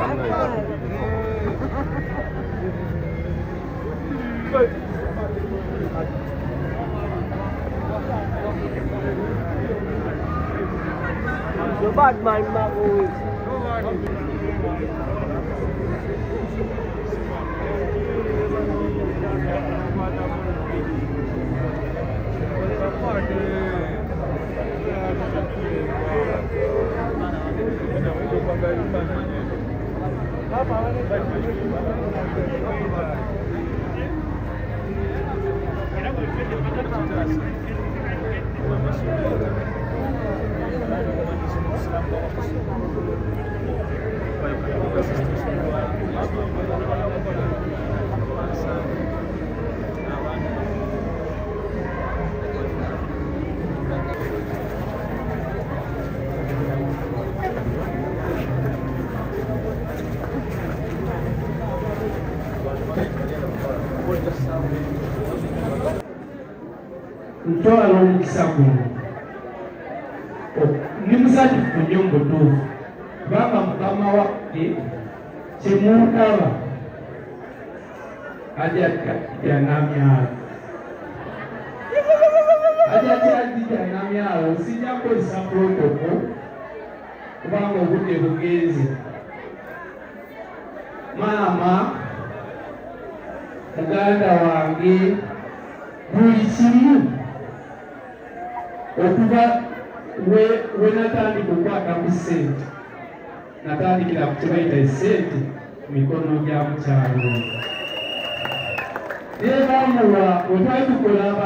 The bad man Mago. Mtoa omukisa guno ndi musanyufu nnyo mu butuufu kubanga mukama waffe kyemundaba ajja namyalo ajja namyalo sijja kukozesa protoko kubanga obudde bugenze. Maama muganda wange buli kimu okuva we natandika okukwata ku ssente natandikira ku kibaita essente mikono gya mukyalo nebamuwa wetwali tukola